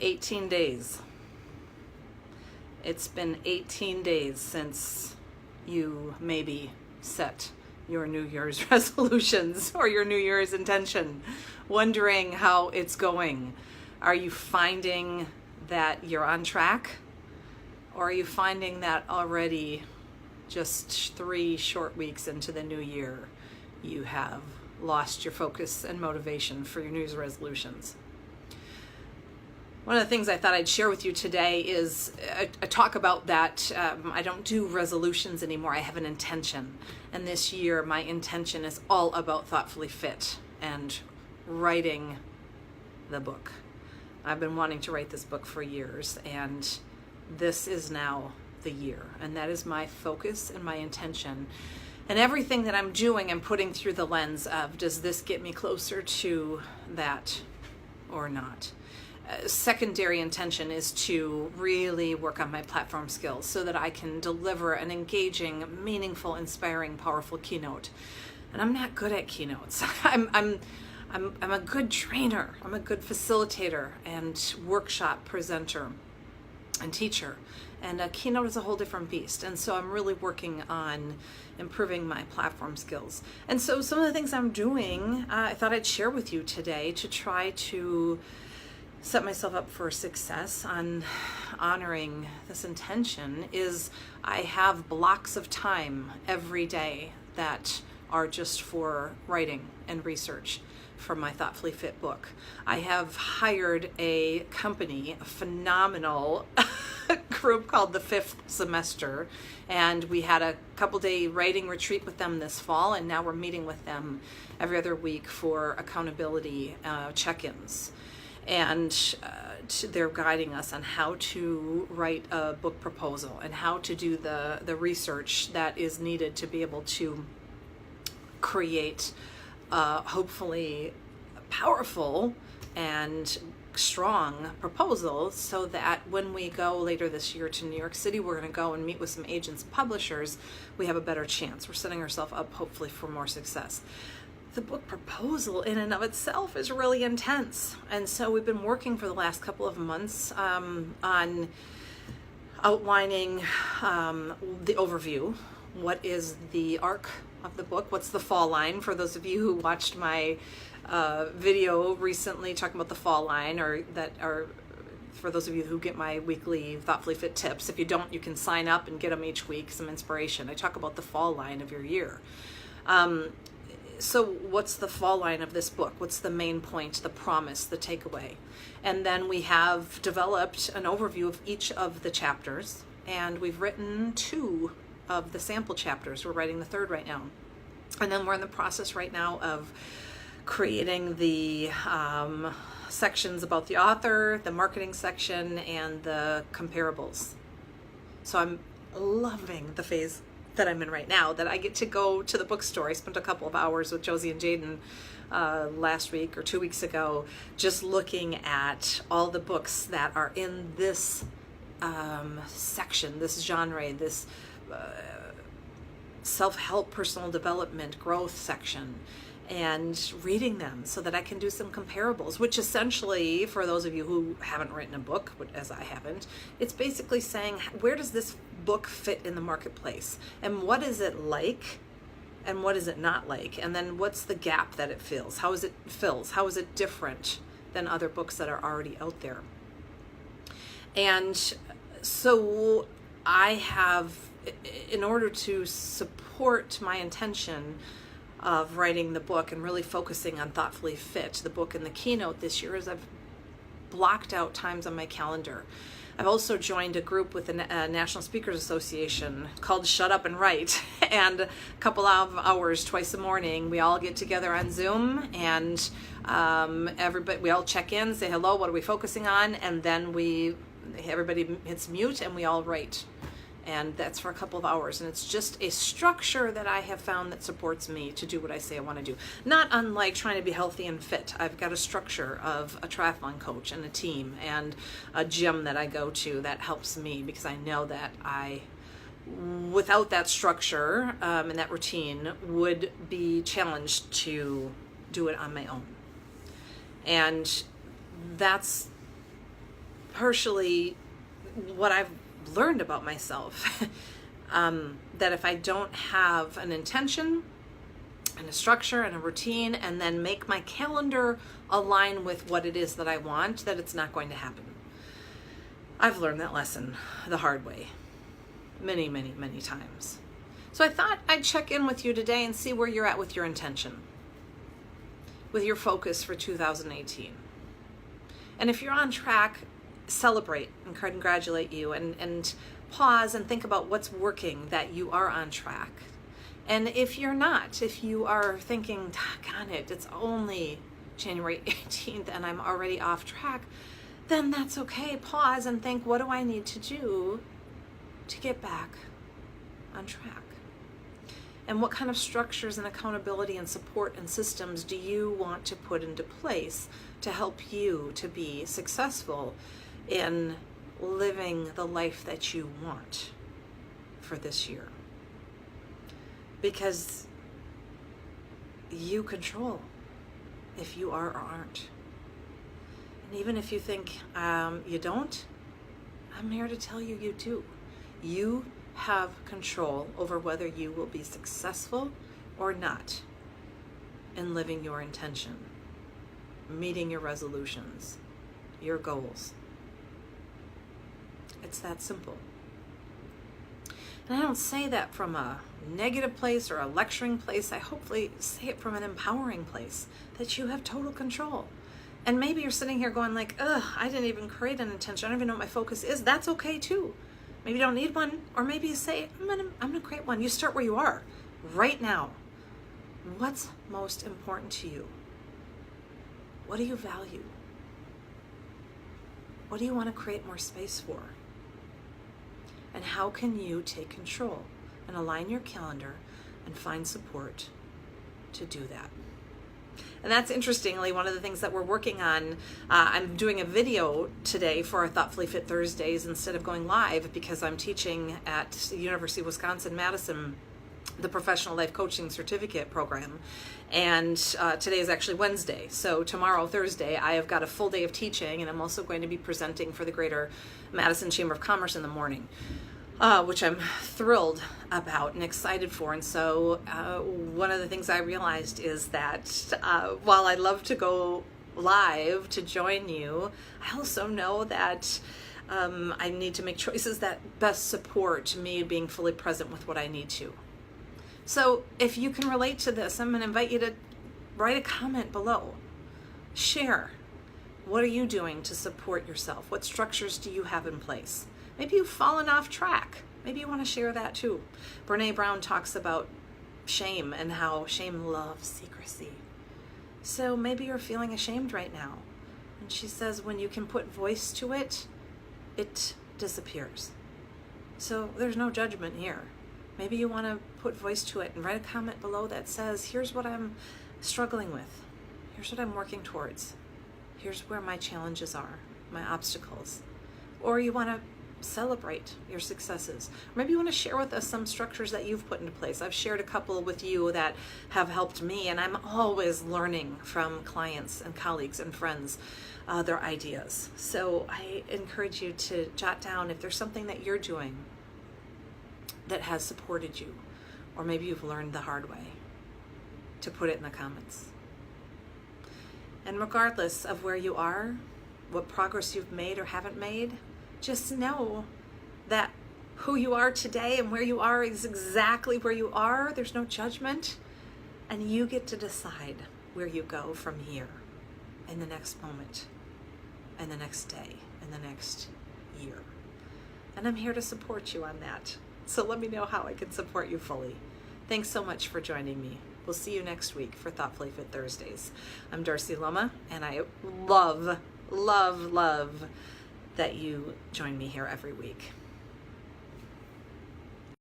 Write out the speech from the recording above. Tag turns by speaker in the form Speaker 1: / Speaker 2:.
Speaker 1: 18 days. It's been 18 days since you maybe set your New Year's resolutions or your New Year's intention, wondering how it's going. Are you finding that you're on track? Or are you finding that already just 3 short weeks into the new year, you have lost your focus and motivation for your New Year's resolutions? One of the things I thought I'd share with you today is a talk about that. I don't do resolutions anymore. I have an intention. And this year, my intention is all about Thoughtfully Fit and writing the book. I've been wanting to write this book for years, and this is now the year. And that is my focus and my intention. And everything that I'm doing, I'm putting through the lens of, does this get me closer to that or not? Secondary intention is to really work on my platform skills so that I can deliver an engaging, meaningful, inspiring, powerful keynote. And I'm not good at keynotes. I'm a good trainer. I'm a good facilitator and workshop presenter and teacher. And a keynote is a whole different beast. And so I'm really working on improving my platform skills. And so some of the things I'm doing, I thought I'd share with you today to try to set myself up for success on honoring this intention is I have blocks of time every day that are just for writing and research for my Thoughtfully Fit book. I have hired a company, a phenomenal group called the Fifth Semester, and we had a couple-day writing retreat with them this fall, and now we're meeting with them every other week for accountability check-ins. And they're guiding us on how to write a book proposal and how to do the research that is needed to be able to create hopefully powerful and strong proposal, so that when we go later this year to New York City, we're going to go and meet with some agents and publishers, we have a better chance. We're setting ourselves up hopefully for more success. The book proposal in and of itself is really intense. And so we've been working for the last couple of months on outlining the overview. What is the arc of the book? What's the fall line? For those of you who watched my video recently talking about the fall line, or for those of you who get my weekly Thoughtfully Fit tips, if you don't, you can sign up and get them each week, some inspiration. I talk about the fall line of your year. So what's the fall line of this book? What's the main point, the promise, the takeaway? And then we have developed an overview of each of the chapters, and we've written 2 of the sample chapters. We're writing the 3rd right now. And then we're in the process right now of creating the sections about the author, the marketing section, and the comparables. So I'm loving the phase that I'm in right now, that I get to go to the bookstore. I spent a couple of hours with Josie and Jaden last week or 2 weeks ago, just looking at all the books that are in this section, this genre, this self-help, personal development, growth section, and reading them so that I can do some comparables, which essentially, for those of you who haven't written a book, as I haven't, it's basically saying, where does this book fit in the marketplace? And what is it like? And what is it not like? And then what's the gap that it fills? How is it different than other books that are already out there? And so I have, in order to support my intention of writing the book and really focusing on Thoughtfully Fit, the book and the keynote this year, is I've blocked out times on my calendar. I've also joined a group with the National Speakers Association called Shut Up and Write, and a couple of hours twice a morning, we all get together on Zoom, and we all check in, say hello, what are we focusing on, and then everybody hits mute and we all write. And that's for a couple of hours. And it's just a structure that I have found that supports me to do what I say I want to do. Not unlike trying to be healthy and fit. I've got a structure of a triathlon coach and a team and a gym that I go to that helps me, because I know that without that structure and that routine, would be challenged to do it on my own. And that's partially what I've learned about myself. That if I don't have an intention and a structure and a routine, and then make my calendar align with what it is that I want, that it's not going to happen. I've learned that lesson the hard way many, many, many times. So I thought I'd check in with you today and see where you're at with your intention, with your focus for 2018. And if you're on track, celebrate and congratulate you, and pause and think about what's working, that you are on track. And if you're not, if you are thinking, doggone it, it's only January 18th and I'm already off track, then that's okay. Pause and think, what do I need to do to get back on track? And what kind of structures and accountability and support and systems do you want to put into place to help you to be successful in living the life that you want for this year? Because you control if you are or aren't. And even if you think you don't, I'm here to tell you, you do. You have control over whether you will be successful or not in living your intention, meeting your resolutions, your goals. It's that simple. And I don't say that from a negative place or a lecturing place. I hopefully say it from an empowering place, that you have total control. And maybe you're sitting here going like, ugh, I didn't even create an intention. I don't even know what my focus is. That's okay too. Maybe you don't need one. Or maybe you say, I'm gonna create one. You start where you are right now. What's most important to you? What do you value? What do you want to create more space for? And how can you take control and align your calendar and find support to do that? And that's, interestingly, one of the things that we're working on. I'm doing a video today for our Thoughtfully Fit Thursdays instead of going live, because I'm teaching at the University of Wisconsin-Madison the Professional Life Coaching Certificate Program. And today is actually Wednesday. So tomorrow, Thursday, I have got a full day of teaching, and I'm also going to be presenting for the Greater Madison Chamber of Commerce in the morning, which I'm thrilled about and excited for. And so one of the things I realized is that while I love to go live to join you, I also know that I need to make choices that best support me being fully present with what I need to. So if you can relate to this, I'm going to invite you to write a comment below. Share. What are you doing to support yourself? What structures do you have in place? Maybe you've fallen off track. Maybe you want to share that too. Brene Brown talks about shame and how shame loves secrecy. So maybe you're feeling ashamed right now. And she says when you can put voice to it, it disappears. So there's no judgment here. Maybe you want to put voice to it and write a comment below that says, here's what I'm struggling with. Here's what I'm working towards. Here's where my challenges are, my obstacles. Or you want to celebrate your successes. Or maybe you want to share with us some structures that you've put into place. I've shared a couple with you that have helped me, and I'm always learning from clients and colleagues and friends their ideas. So I encourage you to jot down if there's something that you're doing that has supported you, or maybe you've learned the hard way, to put it in the comments. And regardless of where you are, what progress you've made or haven't made, just know that who you are today and where you are is exactly where you are. There's no judgment, and you get to decide where you go from here, in the next moment, and the next day, and the next year. And I'm here to support you on that. So let me know how I can support you fully. Thanks so much for joining me. We'll see you next week for Thoughtfully Fit Thursdays. I'm Darcy Loma, and I love, love, love that you join me here every week.